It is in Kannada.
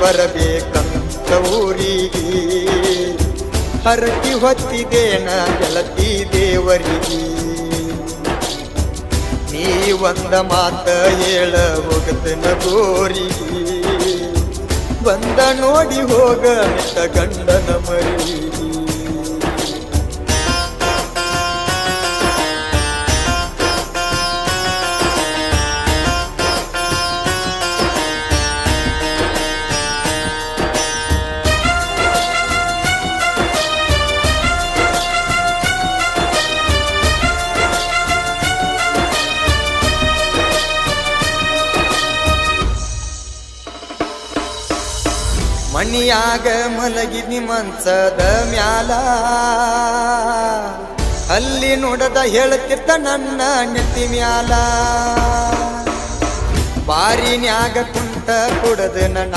ಬರಬೇಕಂತ ಊರಿಗೆ ಹರಟಿ ಹೊತ್ತಿದೇನ ಗೆಳತಿ ದೇವರಿಗೆ ನೀ ಒಂದ ಮಾತ ಹೇಳ ಹೋಗತನ ಗೋರಿಗೆ ಬಂದ ನೋಡಿ ಹೋಗ ನಿತ್ತ ಗಂಡನ ಮರಿ ಮನಿಯಾಗ ಮಲಗಿದ್ನಿ ಮನ್ಸದ ಮ್ಯಾಲ ಅಲ್ಲಿ ನೋಡದ ಹೇಳ್ತಿರ್ತ ನನ್ನ ನೆತ್ತಿ ಮ್ಯಾಲ ಬಾರಿನ್ಯಾಗ ಕುಂತ ಕುಡದ ನನ್ನ